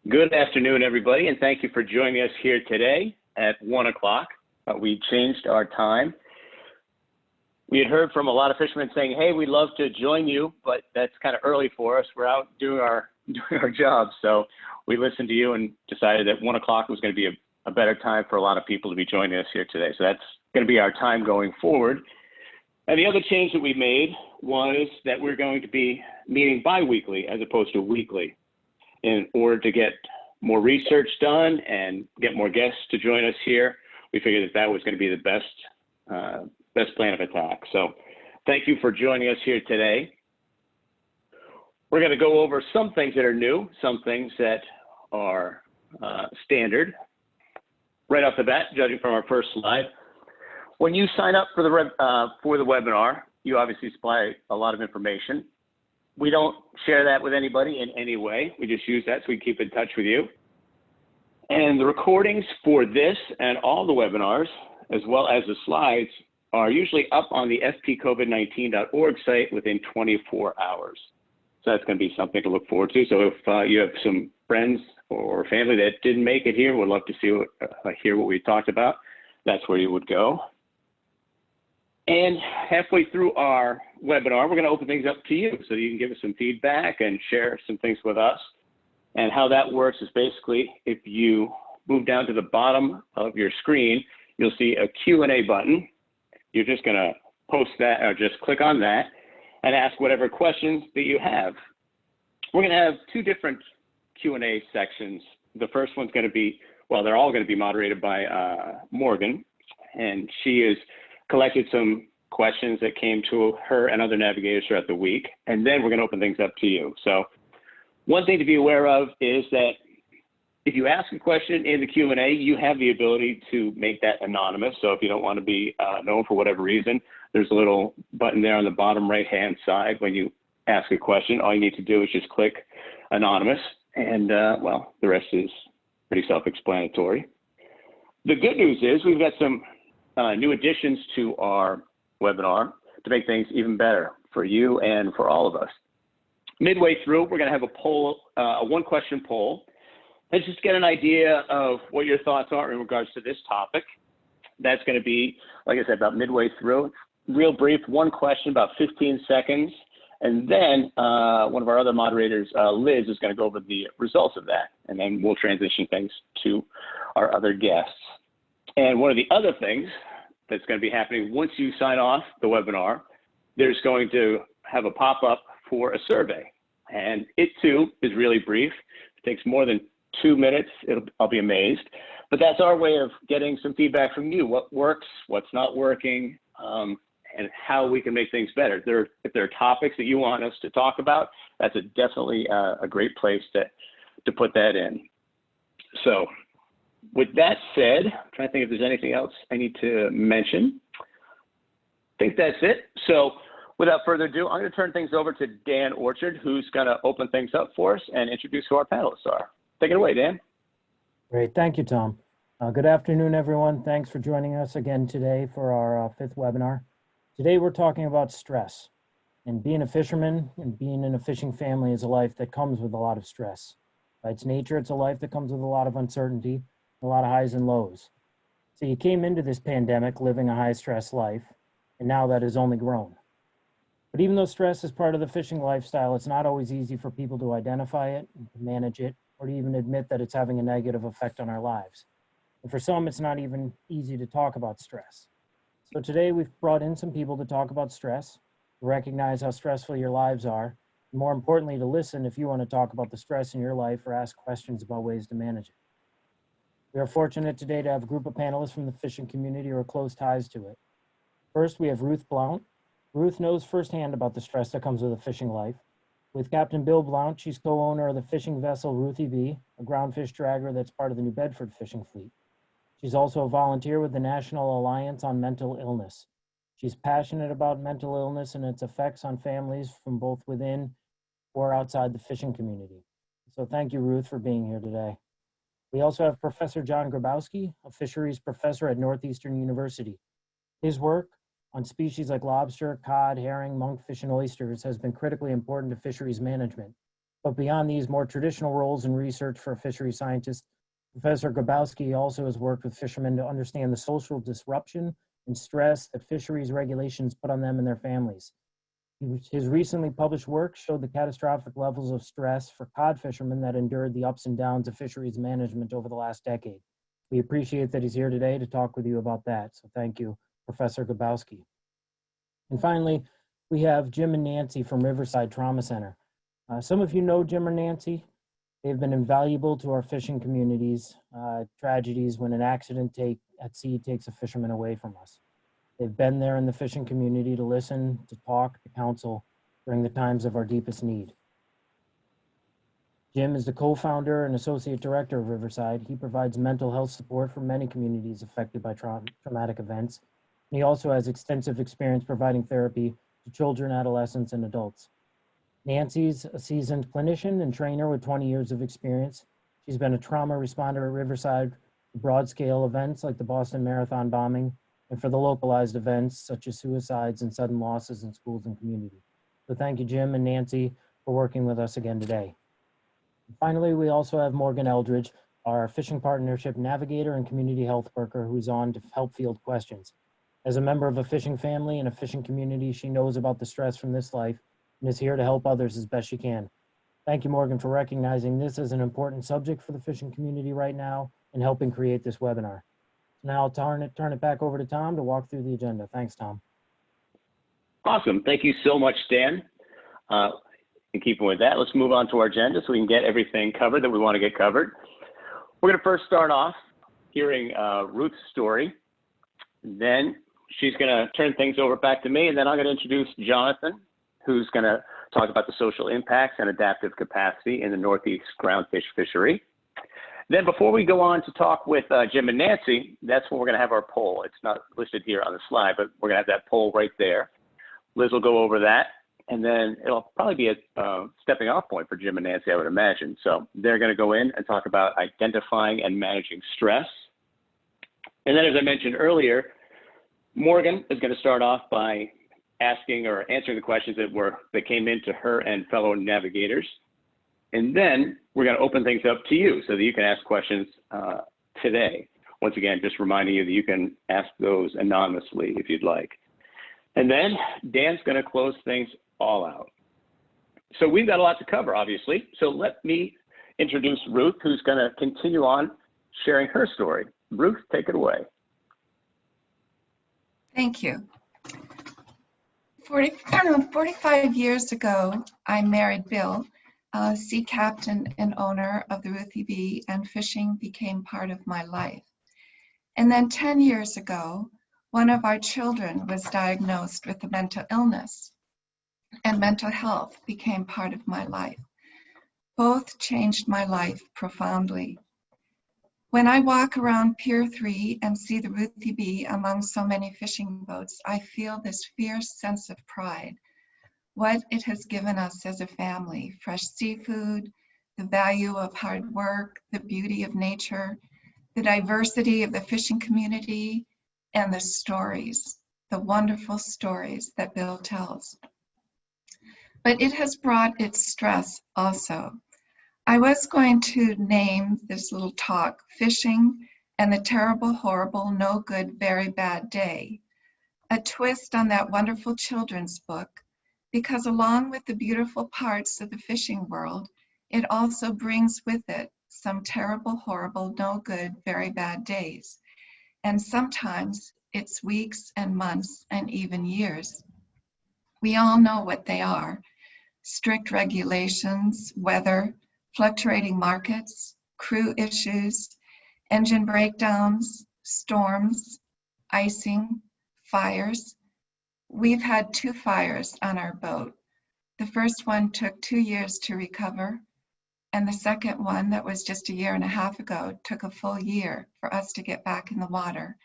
Good afternoon, everybody, and thank you for joining us here today at 1 o'clock. We changed our time. We had heard from a lot of fishermen saying, hey, we'd love to join you, but that's kind of early for us. We're out doing our jobs. So we listened to you and decided that 1 o'clock was going to be a better time for a lot of people to be joining us here today. So that's going to be our time going forward. And the other change that we made was that we're going to be meeting bi-weekly as opposed to weekly, in order to get more research done and get more guests to join us here. We figured that was going to be the best plan of attack. So thank you for joining us here today. We're going to go over some things that are new, some things that are standard. Right off the bat, judging from our first slide, when you sign up for the webinar, you obviously supply a lot of information. We don't share that with anybody in any way. We just use that so we keep in touch with you. And the recordings for this and all the webinars, as well as the slides, are usually up on the fpcovid19.org site within 24 hours. So that's going to be something to look forward to. So if you have some friends or family that didn't make it here, would love to see hear what we talked about, that's where you would go. And halfway through our webinar, we're going to open things up to you so you can give us some feedback and share some things with us. And how that works is basically, if you move down to the bottom of your screen, you'll see a Q&A button. You're just going to post that or just click on that and ask whatever questions that you have. We're going to have two different Q&A sections. The first one's going to be, well, they're all going to be moderated by Morgan, and she has collected some questions that came to her and other navigators throughout the week, and then we're going to open things up to you. So one thing to be aware of is that if you ask a question in the Q&A, you have the ability to make that anonymous. So if you don't want to be known for whatever reason, there's a little button there on the bottom right-hand side. When you ask a question, all you need to do is just click anonymous, and well, the rest is pretty self-explanatory. The good news is we've got some new additions to our webinar to make things even better for you and for all of us. Midway through, we're going to have a poll, a one-question poll, and just get an idea of what your thoughts are in regards to this topic. That's going to be, like I said, about midway through. Real brief, one question, about 15 seconds, and then one of our other moderators, Liz, is going to go over the results of that, and then we'll transition things to our other guests. And one of the other things that's going to be happening once you sign off the webinar, there's going to have a pop-up for a survey. And it too is really brief. It takes more than 2 minutes. I'll be amazed. But that's our way of getting some feedback from you. What works, what's not working, and how we can make things better. If there are topics that you want us to talk about, that's definitely a great place to put that in. So with that said, I'm trying to think if there's anything else I need to mention. I think that's it. So without further ado, I'm going to turn things over to Dan Orchard, who's going to open things up for us and introduce who our panelists are. Take it away, Dan. Great. Thank you, Tom. Good afternoon, everyone. Thanks for joining us again today for our fifth webinar. Today, we're talking about stress. And being a fisherman and being in a fishing family is a life that comes with a lot of stress. By its nature, it's a life that comes with a lot of uncertainty, a lot of highs and lows. So you came into this pandemic living a high-stress life, and now that has only grown. But even though stress is part of the fishing lifestyle, it's not always easy for people to identify it, manage it, or to even admit that it's having a negative effect on our lives. And for some, it's not even easy to talk about stress. So today we've brought in some people to talk about stress, to recognize how stressful your lives are, and more importantly, to listen if you want to talk about the stress in your life or ask questions about ways to manage it. We are fortunate today to have a group of panelists from the fishing community or close ties to it. First, we have Ruth Blount. Ruth knows firsthand about the stress that comes with a fishing life. With Captain Bill Blount, she's co-owner of the fishing vessel Ruthie B, a groundfish dragger that's part of the New Bedford fishing fleet. She's also a volunteer with the National Alliance on Mental Illness. She's passionate about mental illness and its effects on families from both within or outside the fishing community. So thank you, Ruth, for being here today. We also have Professor John Grabowski, a fisheries professor at Northeastern University. His work on species like lobster, cod, herring, monkfish, and oysters has been critically important to fisheries management, But beyond these more traditional roles in research for a fishery scientist, Professor Grabowski also has worked with fishermen to understand the social disruption and stress that fisheries regulations put on them and their families. His recently published work showed the catastrophic levels of stress for cod fishermen that endured the ups and downs of fisheries management over the last decade. We appreciate that he's here today to talk with you about that. So thank you, Professor Grabowski. And finally, we have Jim and Nancy from Riverside Trauma Center. Some of you know Jim or Nancy. They've been invaluable to our fishing communities, tragedies when an accident at sea takes a fisherman away from us. They've been there in the fishing community to listen, to talk, to counsel during the times of our deepest need. Jim is the co-founder and associate director of Riverside. He provides mental health support for many communities affected by traumatic events. And he also has extensive experience providing therapy to children, adolescents, and adults. Nancy's a seasoned clinician and trainer with 20 years of experience. She's been a trauma responder at Riverside for broad-scale events like the Boston Marathon bombing, and for the localized events such as suicides and sudden losses in schools and community. So thank you, Jim and Nancy, for working with us again today. And finally, we also have Morgan Eldridge, our fishing partnership navigator and community health worker, who's on to help field questions. As a member of a fishing family and a fishing community, she knows about the stress from this life and is here to help others as best she can. Thank you, Morgan, for recognizing this as an important subject for the fishing community right now and helping create this webinar. Now I'll turn it back over to Tom to walk through the agenda. Thanks, Tom. Awesome. Thank you so much, Stan. In keeping with that, let's move on to our agenda so we can get everything covered that we want to get covered. We're going to first start off hearing Ruth's story. Then she's going to turn things over back to me, and then I'm going to introduce Jonathan, who's going to talk about the social impacts and adaptive capacity in the Northeast groundfish fishery. Then before we go on to talk with Jim and Nancy, that's when we're going to have our poll. It's not listed here on the slide, but we're going to have that poll right there. Liz will go over that, and then it'll probably be a stepping off point for Jim and Nancy, I would imagine. So they're going to go in and talk about identifying and managing stress. And then, as I mentioned earlier, Morgan is going to start off by asking or answering the questions that came in to her and fellow navigators. And then we're going to open things up to you so that you can ask questions today. Once again, just reminding you that you can ask those anonymously if you'd like. And then Dan's going to close things all out. So we've got a lot to cover, obviously. So let me introduce Ruth, who's going to continue on sharing her story. Ruth, take it away. Thank you. 45 years ago, I married Bill, sea captain and owner of the Ruth B, and fishing became part of my life. And then 10 years ago, one of our children was diagnosed with a mental illness, and mental health became part of my life. Both changed my life profoundly. When I walk around Pier 3 and see the Ruth B among so many fishing boats, I feel this fierce sense of pride. What it has given us as a family: fresh seafood, the value of hard work, the beauty of nature, the diversity of the fishing community, and the stories, the wonderful stories that Bill tells. But it has brought its stress also. I was going to name this little talk Fishing and the Terrible, Horrible, No Good, Very Bad Day, a twist on that wonderful children's book, because along with the beautiful parts of the fishing world, it also brings with it some terrible, horrible, no good, very bad days. And sometimes it's weeks and months and even years. We all know what they are: strict regulations, weather, fluctuating markets, crew issues, engine breakdowns, storms, icing, fires. We've had 2 fires on our boat. The first one took 2 years to recover, and the second one, that was just 1.5 years ago, took a full year for us to get back in the water.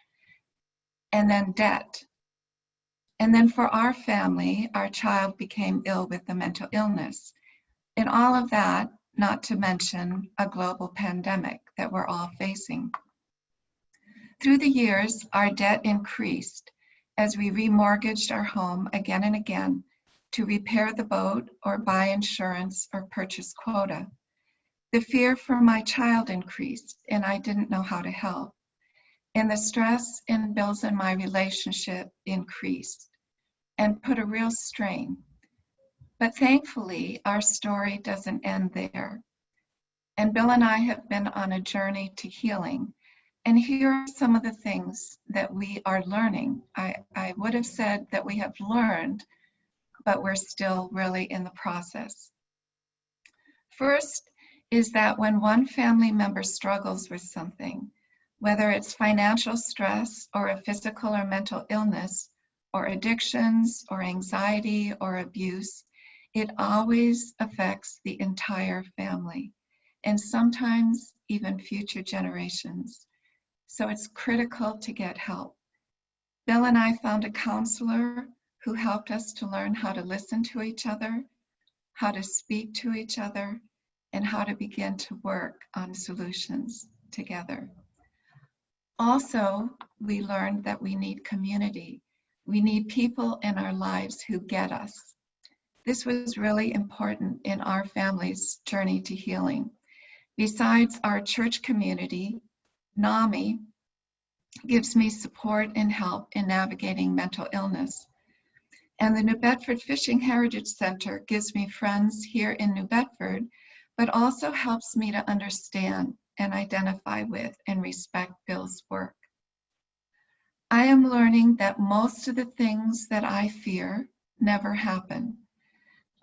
And then debt. And then for our family, our child became ill with a mental illness. And all of that, not to mention a global pandemic that we're all facing. Through the years, our debt increased as we remortgaged our home again and again, to repair the boat or buy insurance or purchase quota. The fear for my child increased, and I didn't know how to help. And the stress and Bill's and my relationship increased and put a real strain. But thankfully, our story doesn't end there. And Bill and I have been on a journey to healing. And here are some of the things that we are learning. I would have said that we have learned, but we're still really in the process. First is that when one family member struggles with something, whether it's financial stress or a physical or mental illness, or addictions or anxiety or abuse, it always affects the entire family, and sometimes even future generations. So it's critical to get help. Bill and I found a counselor who helped us to learn how to listen to each other, how to speak to each other, and how to begin to work on solutions together. Also, we learned that we need community. We need people in our lives who get us. This was really important in our family's journey to healing. Besides our church community, NAMI gives me support and help in navigating mental illness. And the New Bedford Fishing Heritage Center gives me friends here in New Bedford, but also helps me to understand and identify with and respect Bill's work. I am learning that most of the things that I fear never happen.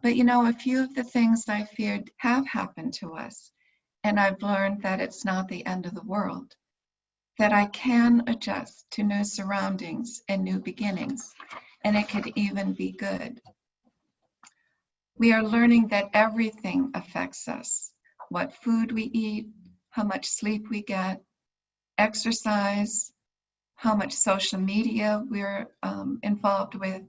But you know, a few of the things I feared have happened to us, and I've learned that it's not the end of the world, that I can adjust to new surroundings and new beginnings, and it could even be good. We are learning that everything affects us: what food we eat, how much sleep we get, exercise, how much social media we're involved with,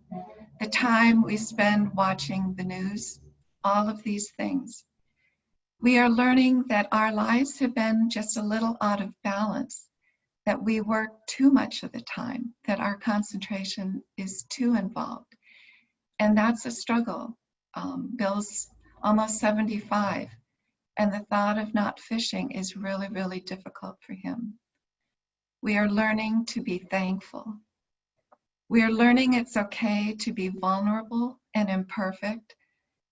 the time we spend watching the news, all of these things. We are learning that our lives have been just a little out of balance, that we work too much of the time, that our concentration is too involved. And that's a struggle. Bill's almost 75, and the thought of not fishing is really, really difficult for him. We are learning to be thankful. We are learning it's okay to be vulnerable and imperfect,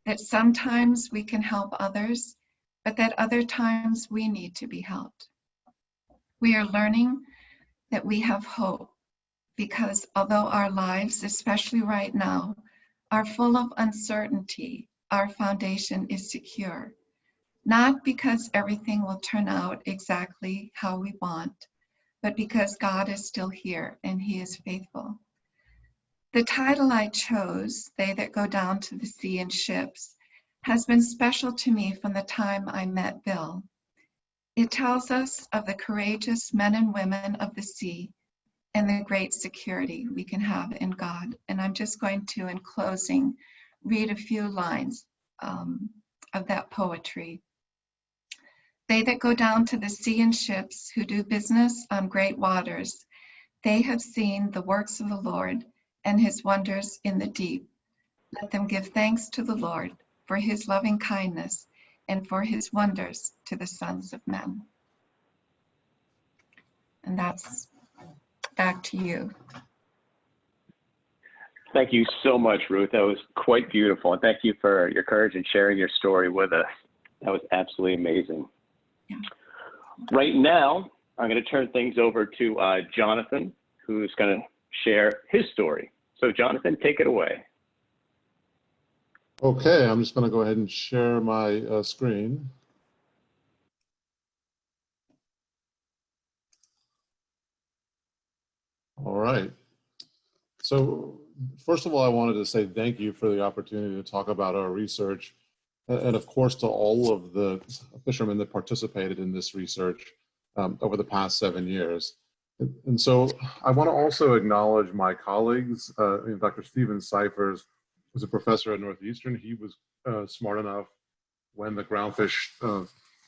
that sometimes we can help others, but that other times we need to be helped. We are learning that we have hope, because although our lives, especially right now, are full of uncertainty, our foundation is secure. Not because everything will turn out exactly how we want, but because God is still here and He is faithful. The title I chose, They That Go Down to the Sea in Ships, has been special to me from the time I met Bill. It tells us of the courageous men and women of the sea and the great security we can have in God. And I'm just going to, in closing, read a few lines of that poetry. They that go down to the sea in ships, who do business on great waters, they have seen the works of the Lord and His wonders in the deep. Let them give thanks to the Lord for His loving kindness and for His wonders to the sons of men. And that's back to you. Thank you so much, Ruth. That was quite beautiful. And thank you for your courage and sharing your story with us. That was absolutely amazing. Yeah. Right now, I'm going to turn things over to Jonathan, who's going to share his story. So Jonathan, take it away. Okay, I'm just going to go ahead and share my screen. All right. So first of all, I wanted to say thank you for the opportunity to talk about our research, and of course to all of the fishermen that participated in this research over the past 7 years. And so I want to also acknowledge my colleagues. Dr. Stephen Cyphers was a professor at Northeastern. He was smart enough when the groundfish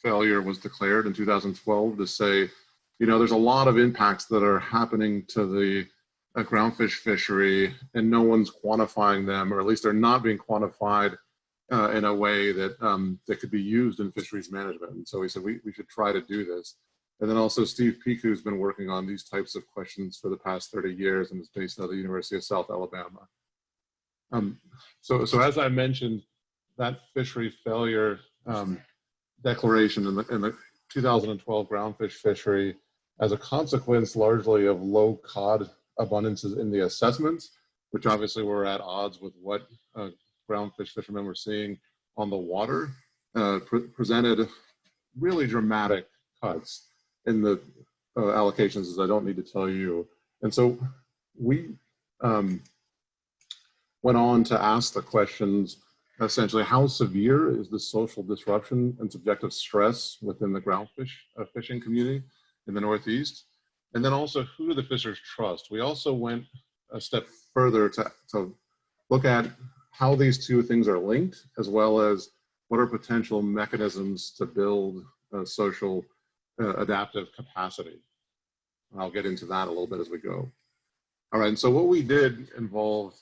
failure was declared in 2012 to say, you know, there's a lot of impacts that are happening to the a groundfish fishery and no one's quantifying them, or at least they're not being quantified in a way that that could be used in fisheries management. And so we said we should try to do this. And then also Steve Peek, who's been working on these types of questions for the past 30 years and is based out of the University of South Alabama. So as I mentioned, that fishery failure declaration in the 2012 groundfish fishery, as a consequence largely of low cod abundances in the assessments, which obviously were at odds with what groundfish fishermen were seeing on the water, presented really dramatic cuts in the allocations, as I don't need to tell you. And so we went on to ask the questions, essentially, how severe is the social disruption and subjective stress within the groundfish fishing community in the Northeast? And then also, who do the fishers trust? We also went a step further to look at how these two things are linked, as well as what are potential mechanisms to build social adaptive capacity. And I'll get into that a little bit as we go. All right, and so what we did involved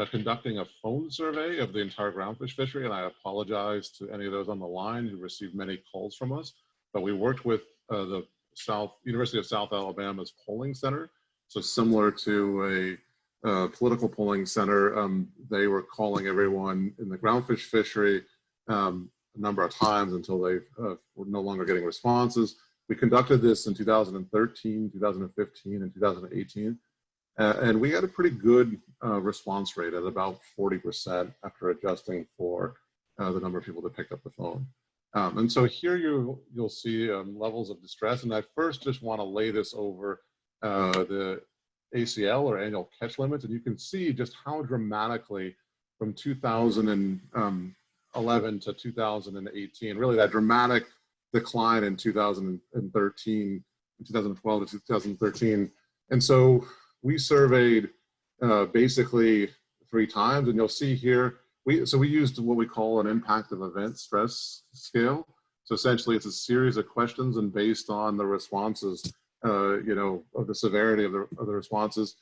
conducting a phone survey of the entire groundfish fishery, and I apologize to any of those on the line who received many calls from us, but we worked with the University of South Alabama's polling center. So similar to a political polling center, they were calling everyone in the groundfish fishery a number of times until they were no longer getting responses. We conducted this in 2013, 2015, and 2018. And we had a pretty good response rate at about 40% after adjusting for the number of people that picked up the phone. And so here you'll see levels of distress. And I first just want to lay this over the ACL, or annual catch limits. And you can see just how dramatically from 2011 to 2018, really that dramatic decline in 2013, 2012 to 2013. And so we surveyed basically 3 times, and you'll see here, we used what we call an impact of event stress scale. So essentially it's a series of questions, and based on the responses, of the severity of the responses,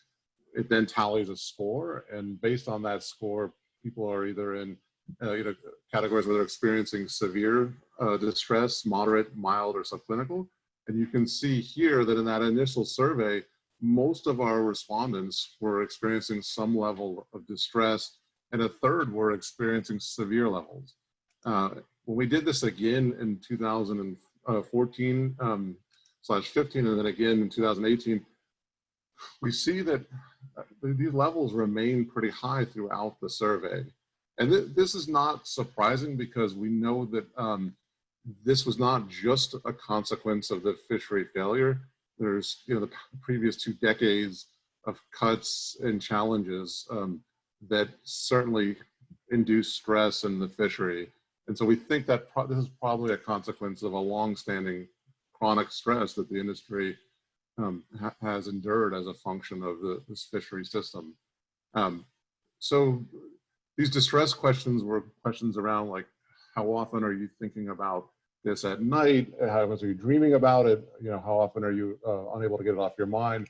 it then tallies a score. And based on that score, people are either in categories where they're experiencing severe distress, moderate, mild, or subclinical. And you can see here that in that initial survey, most of our respondents were experiencing some level of distress, and a third were experiencing severe levels. When we did this again in 2014/15, and then again in 2018, we see that these levels remain pretty high throughout the survey. And this is not surprising, because we know that this was not just a consequence of the fishery failure. There's the previous 2 decades of cuts and challenges that certainly induce stress in the fishery. And so we think that this is probably a consequence of a long-standing chronic stress that the industry has endured as a function of this fishery system. So these distress questions were questions around, like, how often are you thinking about this at night? How much are you dreaming about it? How often are you unable to get it off your mind?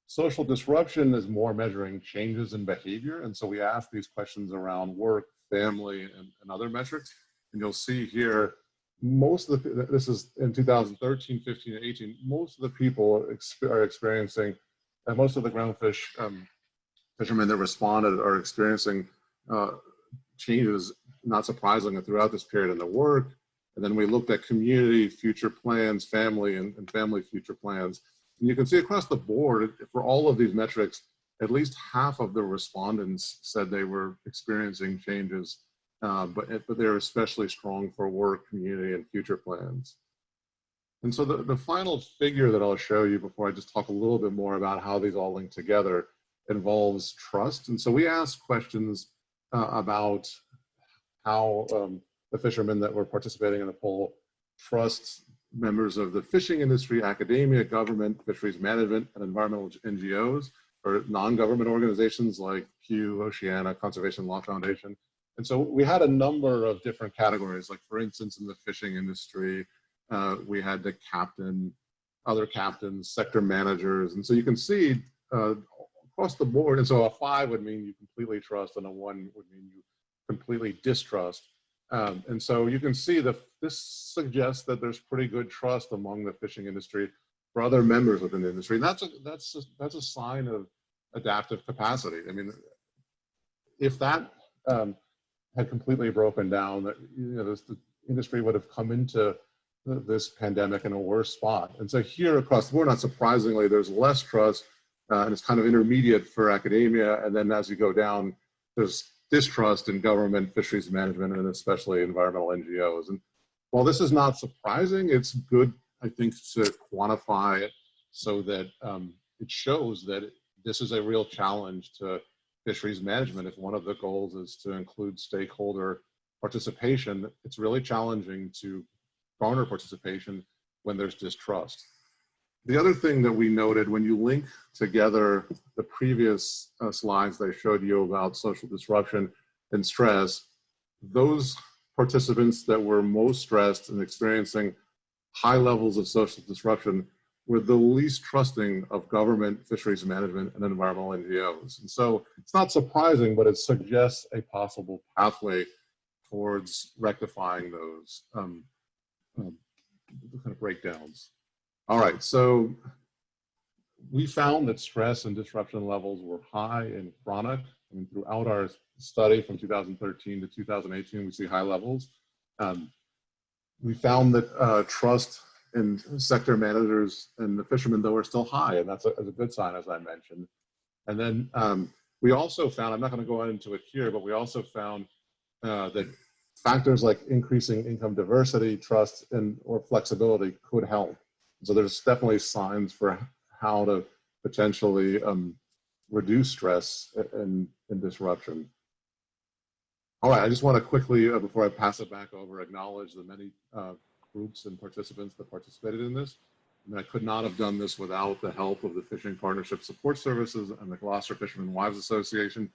Social disruption is more measuring changes in behavior. And so we ask these questions around work, family, and other metrics. And you'll see here, most of this is in 2013, 15, and 18, most of the people are experiencing, and most of the groundfish fishermen that responded are experiencing changes, not surprisingly, throughout this period in the work. And then we looked at community future plans, family, and family future plans. And you can see across the board, for all of these metrics, at least half of the respondents said they were experiencing changes, but they're especially strong for work, community, and future plans. And so the final figure that I'll show you before I just talk a little bit more about how these all link together involves trust. And so we asked questions about how the fishermen that were participating in the poll trust members of the fishing industry, academia, government, fisheries management, and environmental NGOs, or non-government organizations like Pew, Oceana, Conservation Law Foundation. And so we had a number of different categories, like for instance, in the fishing industry, we had the captain, other captains, sector managers. And so you can see across the board. And so a 5 would mean you completely trust, and a 1 would mean you completely distrust. And so you can see that this suggests that there's pretty good trust among the fishing industry for other members within the industry. And that's a sign of adaptive capacity. I mean, if that had completely broken down, that the industry would have come into this pandemic in a worse spot. And so here across the board, not surprisingly, there's less trust, and it's kind of intermediate for academia. And then as you go down, there's distrust in government, fisheries management, and especially environmental NGOs. And while this is not surprising, it's good, I think, to quantify it so that it shows that this is a real challenge to fisheries management. If one of the goals is to include stakeholder participation, it's really challenging to garner participation when there's distrust. The other thing that we noted, when you link together the previous slides that I showed you about social disruption and stress, those participants that were most stressed and experiencing high levels of social disruption were the least trusting of government, fisheries management, and environmental NGOs. And so it's not surprising, but it suggests a possible pathway towards rectifying those kind of breakdowns. All right, so we found that stress and disruption levels were high and chronic. I mean, throughout our study from 2013 to 2018, we see high levels. We found that trust in sector managers and the fishermen, though, are still high, and that's a good sign, as I mentioned. And then we also found, I'm not going to go into it here, but we also found that factors like increasing income diversity, trust, or flexibility could help. So there's definitely signs for how to potentially reduce stress and disruption. All right, I just want to quickly, before I pass it back over, acknowledge the many groups and participants that participated in this. I mean, I could not have done this without the help of the Fishing Partnership Support Services and the Gloucester Fishermen Wives Association.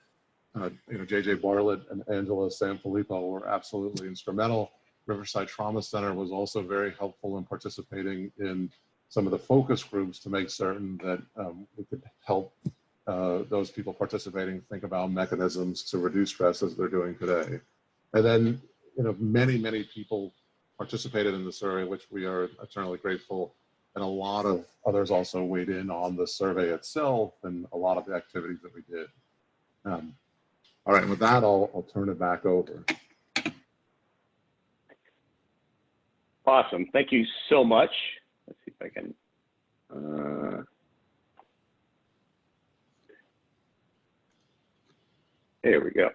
JJ Bartlett and Angela Sanfilippo were absolutely instrumental. Riverside Trauma Center was also very helpful in participating in some of the focus groups to make certain that we could help those people participating think about mechanisms to reduce stress as they're doing today. And then, many, many people participated in the survey, which we are eternally grateful. And a lot of others also weighed in on the survey itself and a lot of the activities that we did. All right, with that, I'll turn it back over. Awesome. Thank you so much. Let's see if I can. There we go.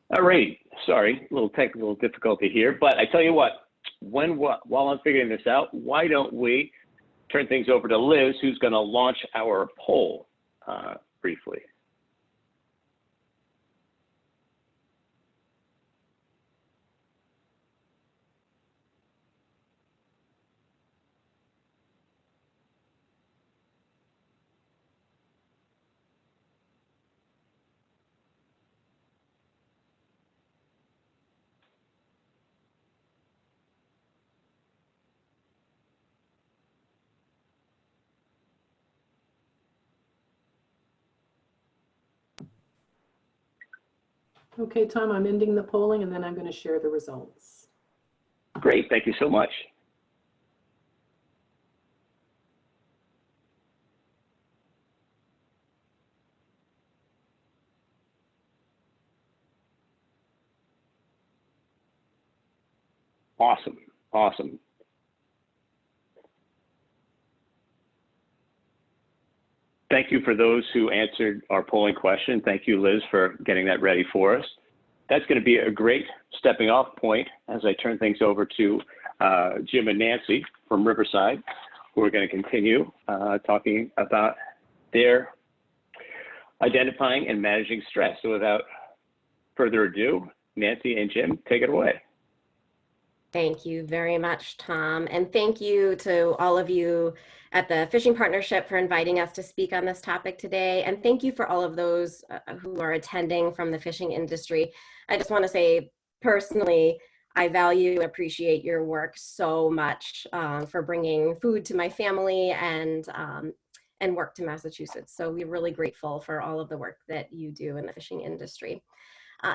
All right. Sorry, a little technical difficulty here, but I tell you what, while I'm figuring this out, why don't we turn things over to Liz, who's going to launch our poll briefly. Okay, Tom, I'm ending the polling and then I'm going to share the results. Great, thank you so much. Awesome, awesome. Thank you for those who answered our polling question. Thank you, Liz, for getting that ready for us. That's going to be a great stepping off point as I turn things over to Jim and Nancy from Riverside, who are going to continue talking about their identifying and managing stress. So without further ado, Nancy and Jim, take it away. Thank you very much, Tom. And thank you to all of you at the Fishing Partnership for inviting us to speak on this topic today. And thank you for all of those who are attending from the fishing industry. I just want to say personally, I value and appreciate your work so much for bringing food to my family and work to Massachusetts. So we're really grateful for all of the work that you do in the fishing industry.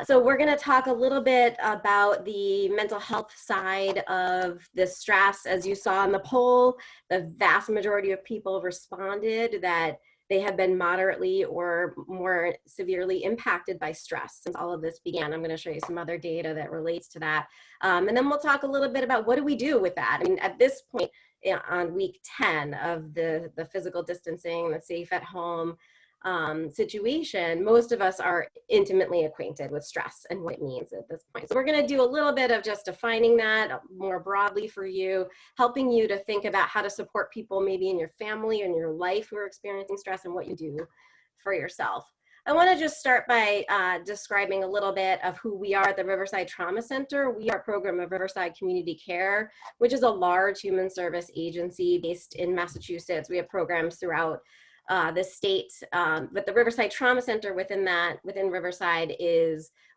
So we're going to talk a little bit about the mental health side of this stress. As you saw in the poll, the vast majority of people responded that they have been moderately or more severely impacted by stress since all of this began. I'm going to show you some other data that relates to that. And then we'll talk a little bit about what do we do with that. I mean, at this point on week 10 of the physical distancing, the safe at home situation, most of us are intimately acquainted with stress and what it means at this point. So we're going to do a little bit of just defining that more broadly for you, helping you to think about how to support people maybe in your family and your life who are experiencing stress and what you do for yourself. I want to just start by describing a little bit of who we are at the Riverside Trauma Center. We are a program of Riverside Community Care, which is a large human service agency based in Massachusetts. We have programs throughout the state, but the Riverside Trauma Center within Riverside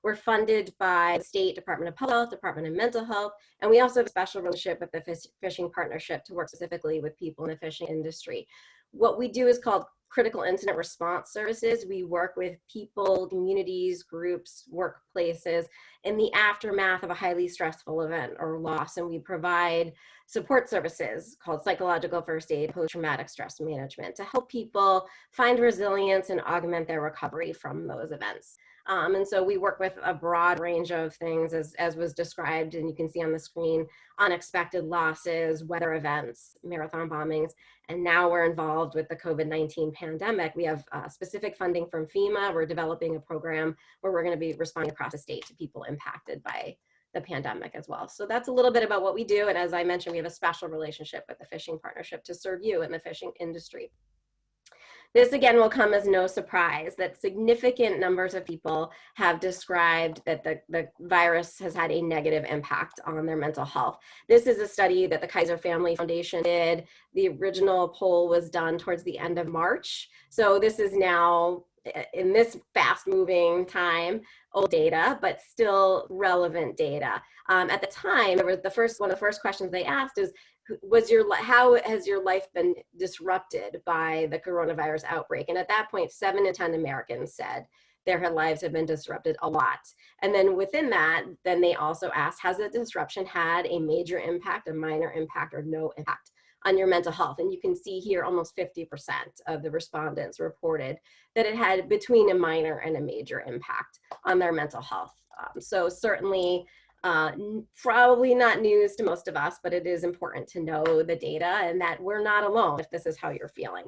we're funded by the State Department of Public Health, Department of Mental Health, and we also have a special relationship with the Fishing Partnership to work specifically with people in the fishing industry. What we do is called critical incident response services. We work with people, communities, groups, workplaces in the aftermath of a highly stressful event or loss, and we provide support services called psychological first aid, post-traumatic stress management to help people find resilience and augment their recovery from those events. And so we work with a broad range of things as was described, and you can see on the screen, unexpected losses, weather events, marathon bombings, and now we're involved with the COVID-19 pandemic. We have specific funding from FEMA. We're developing a program where we're going to be responding across the state to people impacted by the pandemic as well. So that's a little bit about what we do. And as I mentioned, we have a special relationship with the Fishing Partnership to serve you in the fishing industry. This again will come as no surprise that significant numbers of people have described that the virus has had a negative impact on their mental health. This is a study that the Kaiser Family Foundation did. The original poll was done towards the end of March. So this is now, in this fast moving time, old data, but still relevant data. At the time, one of the first questions they asked is, how has your life been disrupted by the coronavirus outbreak? And at that point, 7 in 10 Americans said their lives have been disrupted a lot. And then within that, then they also asked, has the disruption had a major impact, a minor impact, or no impact on your mental health? And you can see here almost 50% of the respondents reported that it had between a minor and a major impact on their mental health. So certainly, probably not news to most of us, but it is important to know the data and that we're not alone if this is how you're feeling.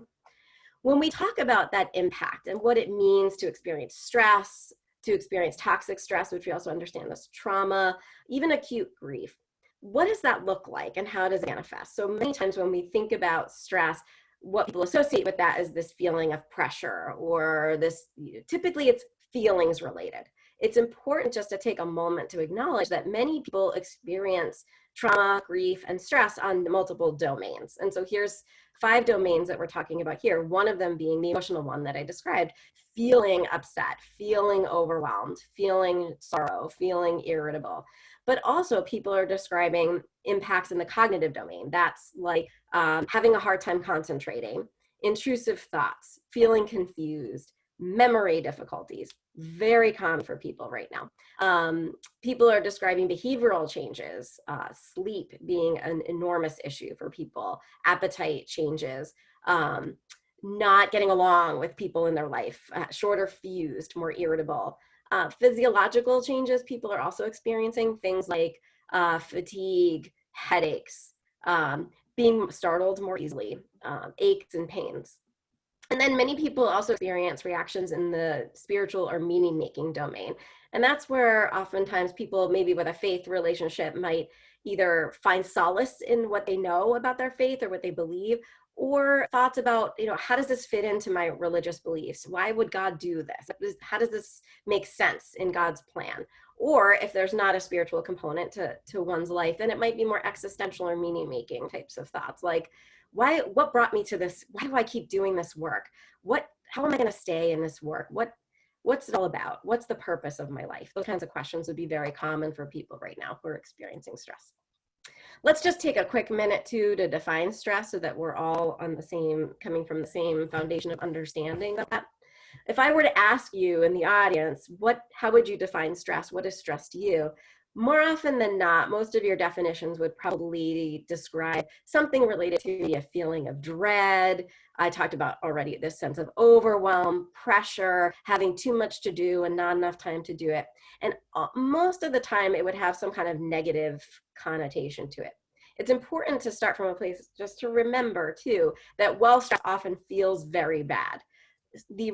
When we talk about that impact and what it means to experience stress, to experience toxic stress, which we also understand as trauma, even acute grief, what does that look like and how does it manifest? So many times when we think about stress, what people associate with that is this feeling of pressure or this, typically it's feelings related. It's important just to take a moment to acknowledge that many people experience trauma, grief, and stress on multiple domains. And so here's 5 domains that we're talking about here, one of them being the emotional one that I described, feeling upset, feeling overwhelmed, feeling sorrow, feeling irritable. But also people are describing impacts in the cognitive domain. That's like having a hard time concentrating, intrusive thoughts, feeling confused, memory difficulties, very common for people right now. People are describing behavioral changes, sleep being an enormous issue for people, appetite changes, not getting along with people in their life, shorter fused, more irritable. Physiological changes people are also experiencing, things like fatigue, headaches, being startled more easily, aches and pains. And then many people also experience reactions in the spiritual or meaning-making domain. And that's where oftentimes people maybe with a faith relationship might either find solace in what they know about their faith or what they believe, or thoughts about, how does this fit into my religious beliefs? Why would God do this? How does this make sense in God's plan? Or if there's not a spiritual component to one's life, then it might be more existential or meaning-making types of thoughts, like, what brought me to this? Why do I keep doing this work? How am I going to stay in this work? what's it all about? What's the purpose of my life? Those kinds of questions would be very common for people right now who are experiencing stress. Let's just take a quick minute to define stress so that we're all on the same, coming from the same foundation of understanding of that. If I were to ask you in the audience, how would you define stress? What is stress to you? More often than not, most of your definitions would probably describe something related to a feeling of dread. I talked about already this sense of overwhelm, pressure, having too much to do and not enough time to do it. And most of the time it would have some kind of negative connotation to it. It's important to start from a place just to remember too, that while stress often feels very bad, the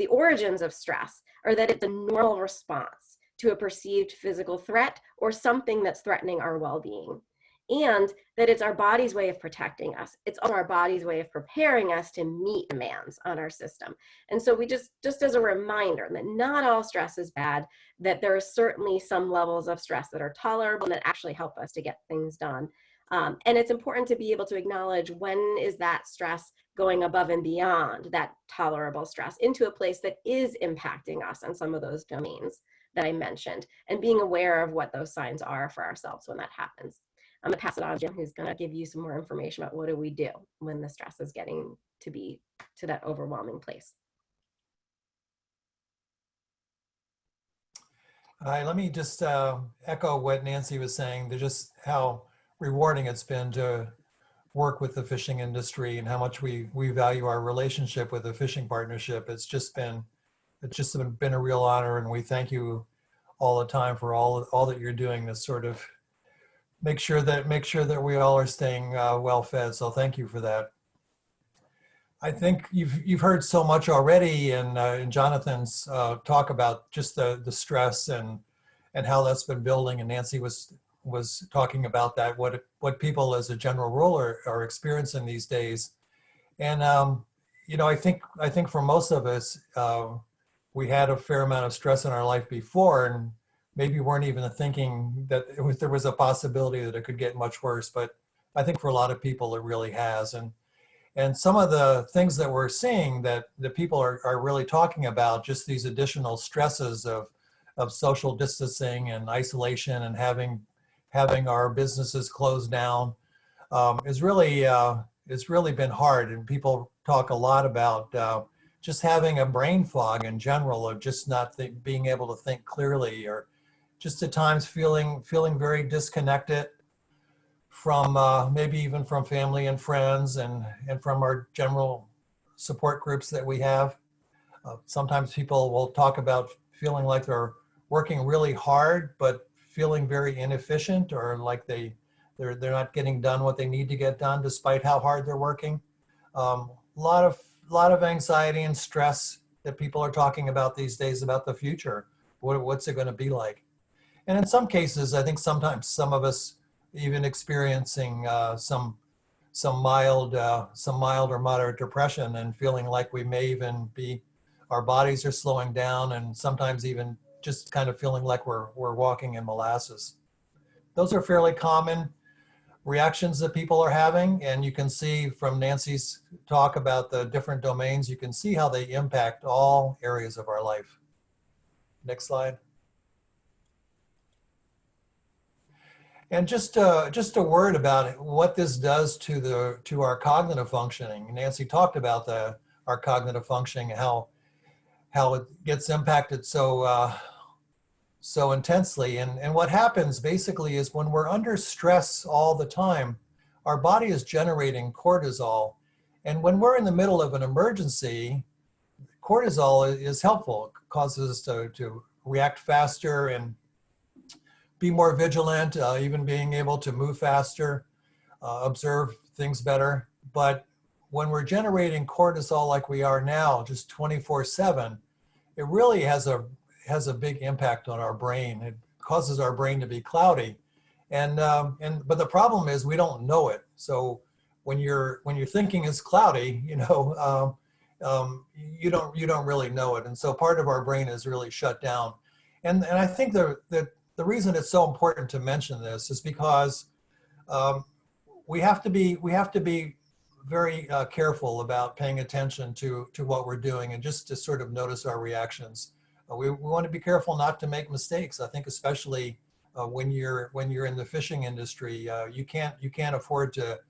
origins of stress are that it's a normal response to a perceived physical threat or something that's threatening our well-being, and that it's our body's way of protecting us. It's also our body's way of preparing us to meet demands on our system. And so we just as a reminder that not all stress is bad, that there are certainly some levels of stress that are tolerable and that actually help us to get things done. And it's important to be able to acknowledge when is that stress going above and beyond that tolerable stress into a place that is impacting us on some of those domains that I mentioned, and being aware of what those signs are for ourselves when that happens. I'm gonna pass it on to Jim, who's gonna give you some more information about what do we do when the stress is getting to that overwhelming place. Hi, let me just echo what Nancy was saying, just how rewarding it's been to work with the fishing industry and how much we value our relationship with the fishing partnership. It's just been a real honor, and we thank you all the time for all that you're doing to sort of make sure that we all are staying well fed. So thank you for that. I think you've heard so much already in Jonathan's talk about just the stress and how that's been building, and Nancy was talking about that, what people as a general rule are experiencing these days. And you know, I think for most of us, we had a fair amount of stress in our life before, and maybe weren't even thinking that there was a possibility that it could get much worse. But I think for a lot of people, it really has. And some of the things that we're seeing that the people are really talking about, just these additional stresses of social distancing and isolation and having our businesses closed down, is really it's really been hard. And people talk a lot about just having a brain fog in general, of just not being able to think clearly, or just at times feeling very disconnected from maybe even from family and friends and from our general support groups that we have. Sometimes people will talk about feeling like they're working really hard, but feeling very inefficient, or like they're not getting done what they need to get done despite how hard they're working. A lot of anxiety and stress that people are talking about these days about the future. What's it going to be like? And in some cases, I think sometimes some of us even experiencing some mild or moderate depression, and feeling like we may even our bodies are slowing down, and sometimes even just kind of feeling like we're walking in molasses. Those are fairly common reactions that people are having, and you can see from Nancy's talk about the different domains, you can see how they impact all areas of our life. Next slide. And just a word about what this does to our cognitive functioning. Nancy talked about our cognitive functioning, how it gets impacted so intensely. And what happens basically is when we're under stress all the time, our body is generating cortisol. And when we're in the middle of an emergency, cortisol is helpful. It causes us to react faster and be more vigilant, even being able to move faster, observe things better. But when we're generating cortisol like we are now, just 24/7, it really has a big impact on our brain. It causes our brain to be cloudy, but the problem is we don't know it. So when your thinking is cloudy, you don't really know it, and so part of our brain is really shut down. And I think the reason it's so important to mention this is because we have to be very careful about paying attention to what we're doing and just to sort of notice our reactions. We want to be careful not to make mistakes. I think especially when you're in the fishing industry, you can't afford to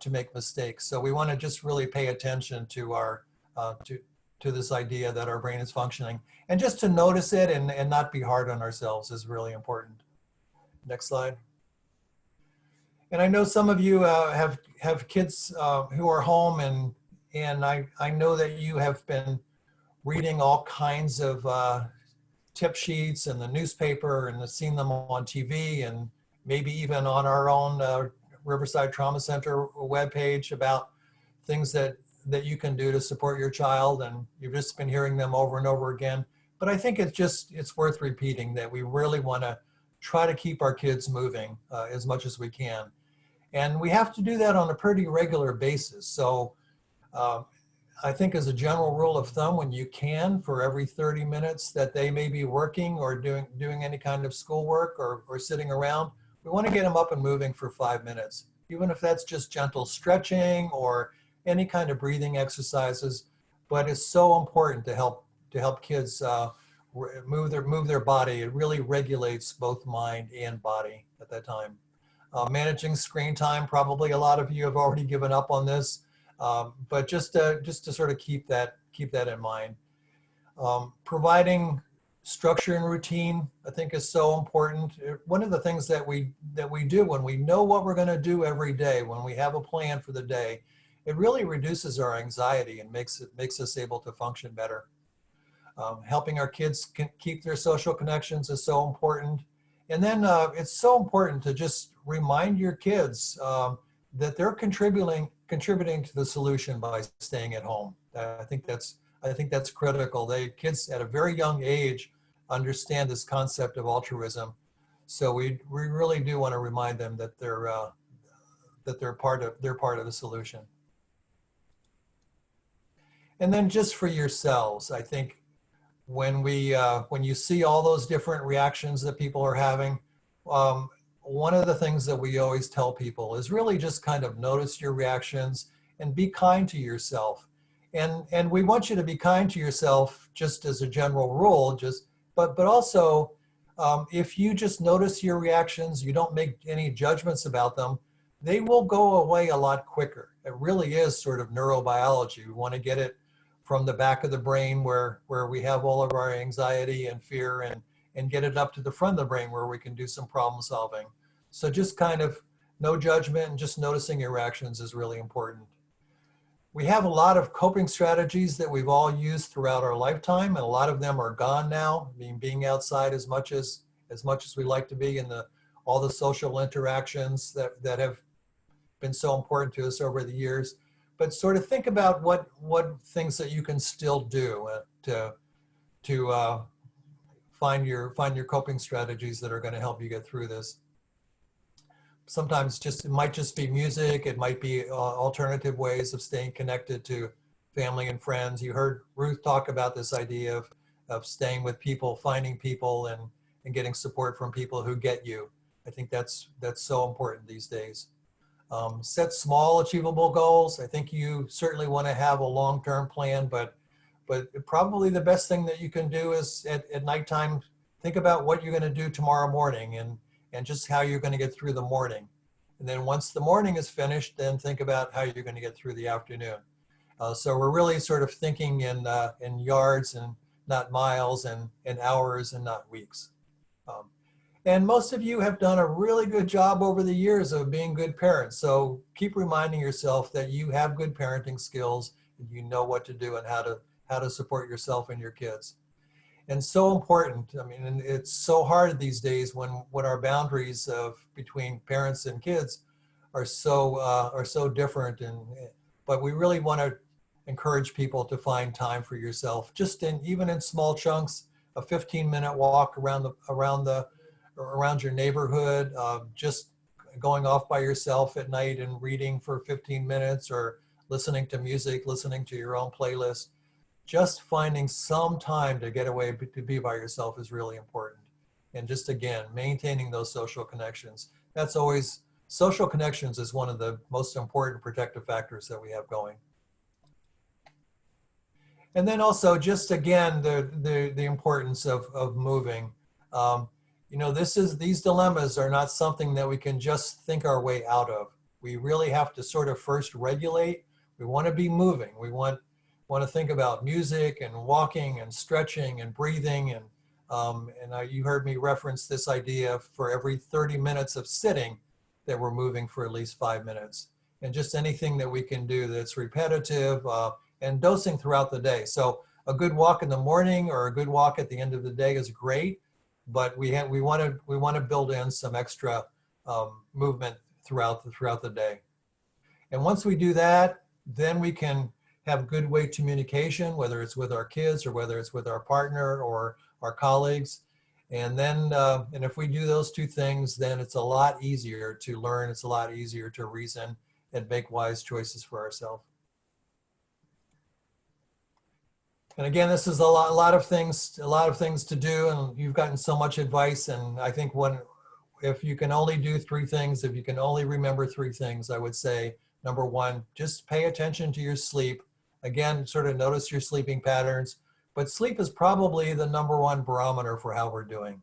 make mistakes. So we want to just really pay attention to our to this idea that our brain is functioning, and just to notice it and not be hard on ourselves is really important. Next slide. And I know some of you have kids who are home, and I know that you have been reading all kinds of tip sheets in the newspaper and seen them on TV and maybe even on our own Riverside Trauma Center webpage about things that you can do to support your child, and you've just been hearing them over and over again. But I think it's worth repeating that we really want to try to keep our kids moving as much as we can. And we have to do that on a pretty regular basis. So I think as a general rule of thumb, when you can, for every 30 minutes that they may be working or doing any kind of schoolwork or sitting around, we want to get them up and moving for 5 minutes, even if that's just gentle stretching or any kind of breathing exercises. But it's so important to help kids move their body. It really regulates both mind and body at that time. Managing screen time, probably a lot of you have already given up on this, but just to sort of keep that in mind. Providing structure and routine, I think, is so important. One of the things that we do when we know what we're going to do every day, when we have a plan for the day, it really reduces our anxiety and makes us able to function better. Helping our kids keep their social connections is so important. And then it's so important to just remind your kids that they're contributing to the solution by staying at home. I think that's critical. Kids at a very young age understand this concept of altruism. So we really do want to remind them that they're part of the solution. And then just for yourselves, I think when you see all those different reactions that people are having, one of the things that we always tell people is really just kind of notice your reactions and be kind to yourself. And we want you to be kind to yourself just as a general rule, but also if you just notice your reactions, you don't make any judgments about them, they will go away a lot quicker. It really is sort of neurobiology. We want to get it from the back of the brain where we have all of our anxiety and fear, and get it up to the front of the brain where we can do some problem solving. So just kind of no judgment and just noticing your reactions is really important. We have a lot of coping strategies that we've all used throughout our lifetime, and a lot of them are gone now. I mean, being outside as much as we like to be, and all the social interactions that have been so important to us over the years. But sort of think about what things that you can still do to find your coping strategies that are going to help you get through this. Sometimes it might just be music. It might be alternative ways of staying connected to family and friends. You heard Ruth talk about this idea of staying with people, finding people, and getting support from people who get you. I think that's so important these days. Set small, achievable goals. I think you certainly want to have a long-term plan, but probably the best thing that you can do is at nighttime, think about what you're going to do tomorrow morning and just how you're going to get through the morning. And then once the morning is finished, then think about how you're going to get through the afternoon. So we're really sort of thinking in yards and not miles, and hours and not weeks. And most of you have done a really good job over the years of being good parents. So keep reminding yourself that you have good parenting skills, and you know what to do and how to support yourself and your kids. And so important. I mean, and it's so hard these days when our boundaries between parents and kids are so different. But we really want to encourage people to find time for yourself, even in small chunks. A 15-minute walk around your neighborhood, just going off by yourself at night and reading for 15 minutes, or listening to music, listening to your own playlist. Just finding some time to get away to be by yourself is really important. And just again, maintaining those social connections. That's always social connections is one of the most important protective factors that we have going. And then also just again, the importance of moving. You know, these dilemmas are not something that we can just think our way out of. We really have to sort of first regulate. We want to be moving. We want to think about music and walking and stretching and breathing. And you heard me reference this idea for every 30 minutes of sitting that we're moving for at least 5 minutes. And just anything that we can do that's repetitive, and dosing throughout the day. So a good walk in the morning or a good walk at the end of the day is great, but we want to build in some extra movement throughout the day. And once we do that, then we can have good way communication, whether it's with our kids or whether it's with our partner or our colleagues. And then, and if we do those two things, then it's a lot easier to learn. It's a lot easier to reason and make wise choices for ourselves. And again, this is a lot of things to do, and you've gotten so much advice. And I think if you can only do 3 things, if you can only remember 3 things, I would say, number 1, just pay attention to your sleep. Again, sort of notice your sleeping patterns, but sleep is probably the number 1 barometer for how we're doing.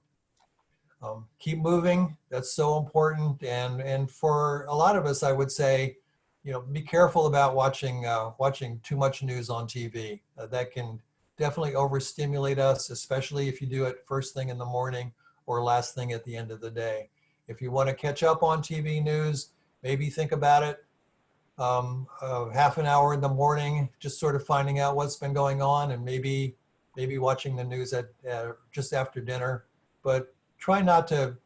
Keep moving, that's so important. And for a lot of us, I would say, you know, be careful about watching too much news on TV. That can definitely overstimulate us, especially if you do it first thing in the morning or last thing at the end of the day. If you want to catch up on TV news, maybe think about it half an hour in the morning, just sort of finding out what's been going on, and maybe watching the news at just after dinner. But try not to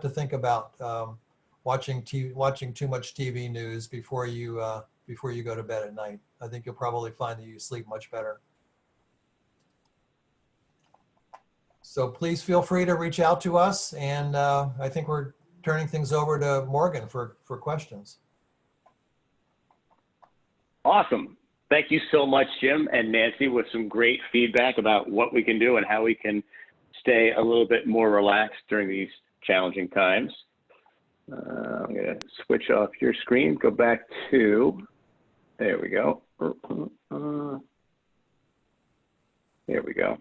think about watching too much TV news before you go to bed at night. I think you'll probably find that you sleep much better. So please feel free to reach out to us, and I think we're turning things over to Morgan for questions. Awesome. Thank you so much, Jim and Nancy, with some great feedback about what we can do and how we can stay a little bit more relaxed during these challenging times. I'm going to switch off your screen, go back to, there we go. There we go.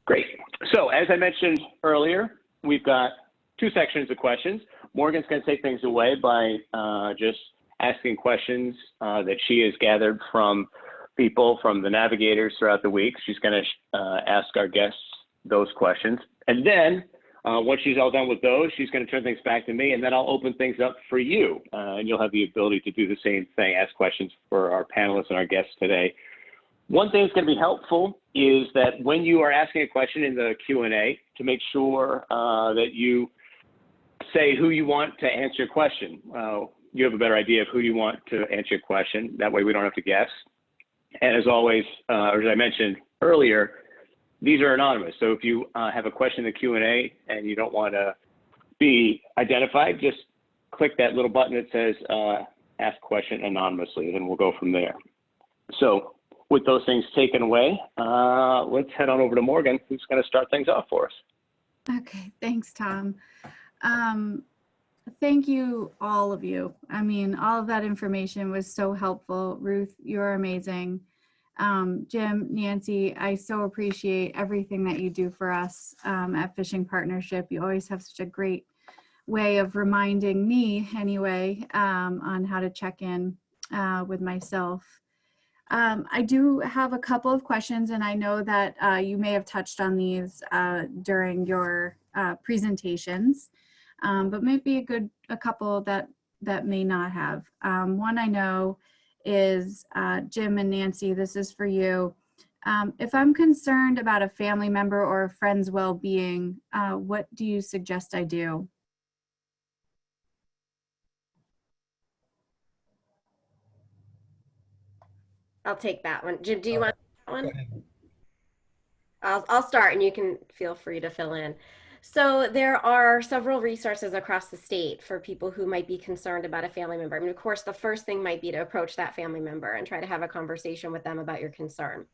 Great. So as I mentioned earlier, we've got 2 sections of questions. Morgan's going to take things away by just asking questions that she has gathered from people from the Navigators throughout the week. She's going to ask our guests those questions. And then once she's all done with those, she's going to turn things back to me, and then I'll open things up for you. And you'll have the ability to do the same thing, ask questions for our panelists and our guests today. One thing that's going to be helpful is that when you are asking a question in the Q&A, to make sure that you say who you want to answer your question. You have a better idea of who you want to answer your question. That way we don't have to guess. And as always, or as I mentioned earlier, these are anonymous. So if you have a question in the Q&A and you don't want to be identified, just click that little button that says ask question anonymously, and we'll go from there. So with those things taken away, let's head on over to Morgan, who's going to start things off for us. Okay, thanks, Tom. Thank you, all of you. I mean, all of that information was so helpful. Ruth, you're amazing. Jim, Nancy, I so appreciate everything that you do for us at Fishing Partnership. You always have such a great way of reminding me, anyway, on how to check in with myself. I do have a couple of questions, and I know that you may have touched on these during your presentations, but maybe a couple that may not have. One I know is Jim and Nancy, this is for you. If I'm concerned about a family member or a friend's well-being, what do you suggest I do? I'll take that one. Jim, do you want that one? I'll start, and you can feel free to fill in. So there are several resources across the state for people who might be concerned about a family member. I mean, of course, the first thing might be to approach that family member and try to have a conversation with them about your concern.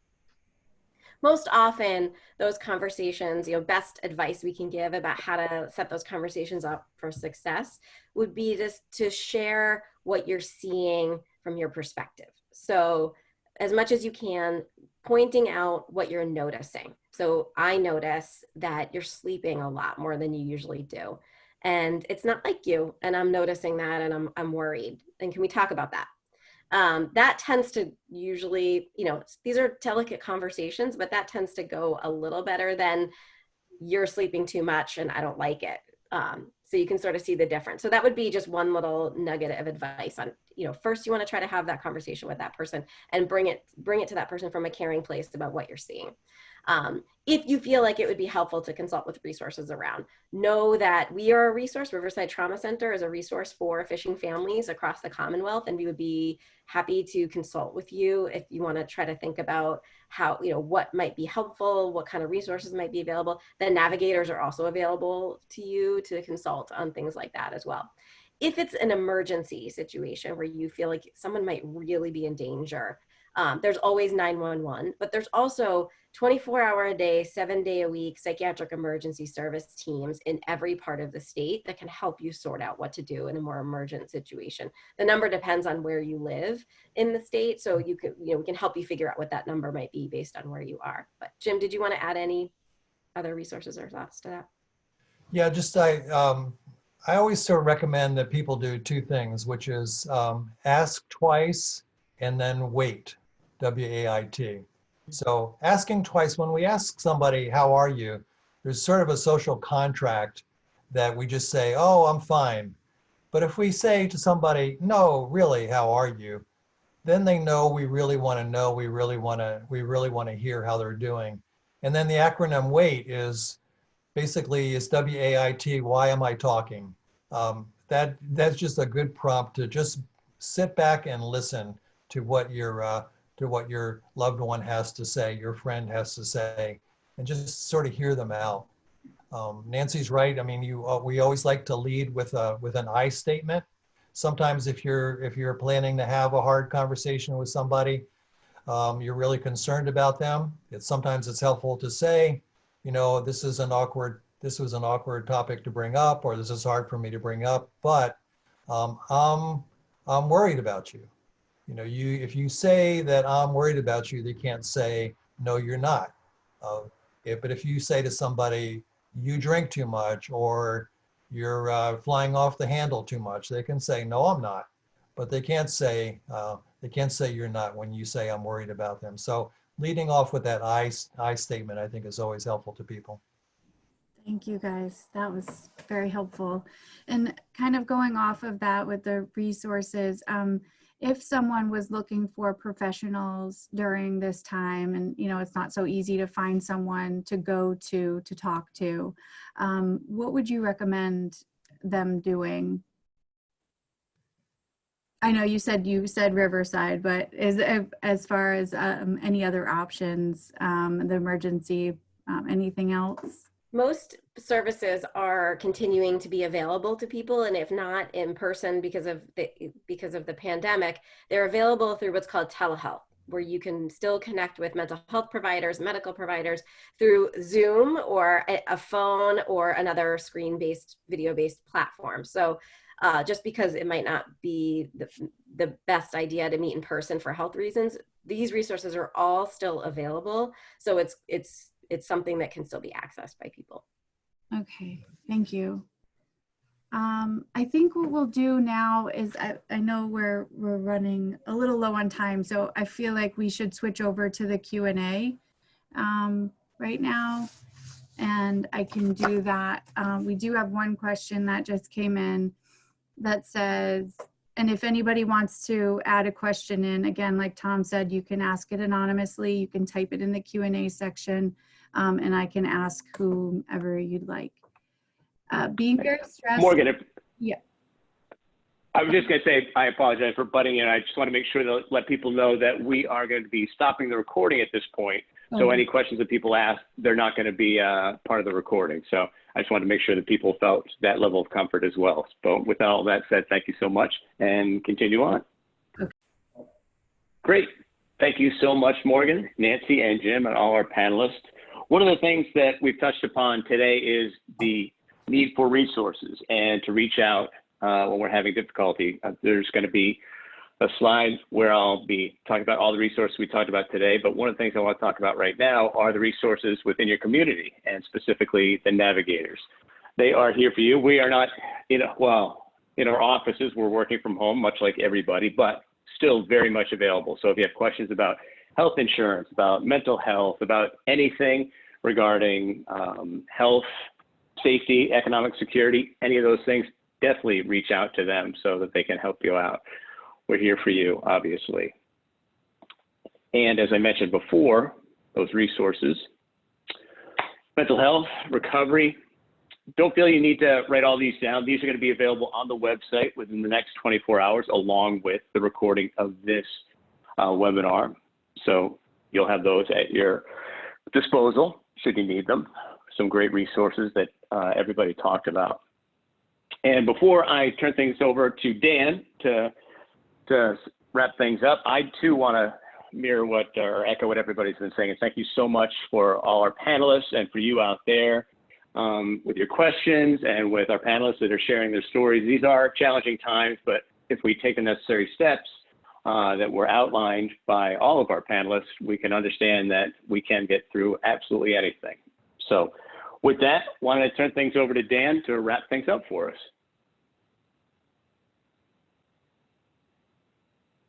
most often those conversations, best advice we can give about how to set those conversations up for success would be just to share what you're seeing from your perspective. So as much as you can, pointing out what you're noticing. So I notice that you're sleeping a lot more than you usually do. And it's not like you, and I'm noticing that, and I'm worried. And can we talk about that? That tends to usually, these are delicate conversations, but that tends to go a little better than you're sleeping too much and I don't like it. So you can sort of see the difference. So that would be just one little nugget of advice on, first you want to try to have that conversation with that person and bring it to that person from a caring place about what you're seeing. If you feel like it would be helpful to consult with resources around, know that we are a resource. Riverside Trauma Center is a resource for fishing families across the Commonwealth, and we would be happy to consult with you if you want to try to think about how, what might be helpful, what kind of resources might be available. Then Navigators are also available to you to consult on things like that as well. If it's an emergency situation where you feel like someone might really be in danger, there's always 911, but there's also 24-hour-a-day, 7-day-a-week psychiatric emergency service teams in every part of the state that can help you sort out what to do in a more emergent situation. The number depends on where you live in the state, so we can help you figure out what that number might be based on where you are. But Jim, did you want to add any other resources or thoughts to that? Yeah, just I always sort of recommend that people do two things, which is ask twice and then wait, W-A-I-T. So asking twice, when we ask somebody, how are you? There's sort of a social contract that we just say, oh, I'm fine. But if we say to somebody, no, really, how are you? Then they know we really want to know, we really want to hear how they're doing. And then the acronym WAIT is basically is W-A-I-T, why am I talking? That's just a good prompt to just sit back and listen to what your loved one has to say, your friend has to say, and just sort of hear them out. Nancy's right. I mean, we always like to lead with an I statement. Sometimes if you're planning to have a hard conversation with somebody, you're really concerned about them. Sometimes it's helpful to say, this was an awkward topic to bring up, or this is hard for me to bring up, but I'm worried about you. If you say that I'm worried about you, they can't say, no, you're not. But if you say to somebody, you drink too much, or you're flying off the handle too much, they can say, no, I'm not. But they can't say you're not when you say I'm worried about them. So leading off with that I statement, I think, is always helpful to people. Thank you, guys. That was very helpful. And kind of going off of that with the resources, if someone was looking for professionals during this time and, it's not so easy to find someone to go to talk to, what would you recommend them doing? I know you said Riverside, but as far as any other options, the emergency, anything else? Most services are continuing to be available to people, and if not in person because of the pandemic, they're available through what's called telehealth, where you can still connect with mental health providers, medical providers through Zoom or a phone or another screen-based, video-based platform. So just because it might not be the best idea to meet in person for health reasons, these resources are all still available. So it's something that can still be accessed by people. Okay, thank you. I think what we'll do now is, I know we're running a little low on time, so I feel like we should switch over to the Q&A right now, and I can do that. We do have one question that just came in that says, and if anybody wants to add a question in, again, like Tom said, you can ask it anonymously, you can type it in the Q&A section, and I can ask whomever you'd like. Being very stressed. Morgan, Yeah. I was just going to say, I apologize for butting in. I just want to make sure to let people know that we are going to be stopping the recording at this point. So any questions that people ask, they're not going to be part of the recording. So I just wanted to make sure that people felt that level of comfort as well. But with all that said, thank you so much, and continue on. Okay. Great. Thank you so much, Morgan, Nancy, and Jim, and all our panelists. One of the things that we've touched upon today is the need for resources and to reach out when we're having difficulty. There's going to be a slide where I'll be talking about all the resources we talked about today, but one of the things I want to talk about right now are the resources within your community, and specifically the Navigators. They are here for you. We are not, in our offices, we're working from home, much like everybody, but still very much available. So if you have questions about health insurance, about mental health, about anything regarding health, safety, economic security, any of those things, definitely reach out to them so that they can help you out. We're here for you, obviously. And as I mentioned before, those resources, mental health, recovery, don't feel you need to write all these down. These are going to be available on the website within the next 24 hours, along with the recording of this webinar. So you'll have those at your disposal should you need them. Some great resources that everybody talked about. And before I turn things over to Dan to wrap things up, I too want to mirror or echo what everybody's been saying. And thank you so much for all our panelists and for you out there with your questions and with our panelists that are sharing their stories. These are challenging times, but if we take the necessary steps that were outlined by all of our panelists, we can understand that we can get through absolutely anything. So with that, why don't I turn things over to Dan to wrap things up for us.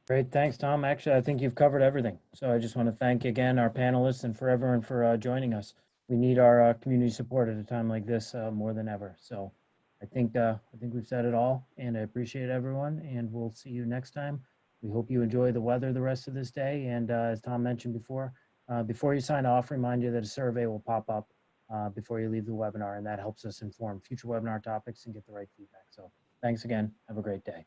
Great, thanks, Tom. Actually, I think you've covered everything. So I just want to thank again our panelists and for everyone for joining us. We need our community support at a time like this more than ever. So I think we've said it all, and I appreciate everyone, and we'll see you next time. We hope you enjoy the weather the rest of this day. And as Tom mentioned before you sign off, remind you that a survey will pop up before you leave the webinar, and that helps us inform future webinar topics and get the right feedback. So thanks again. Have a great day.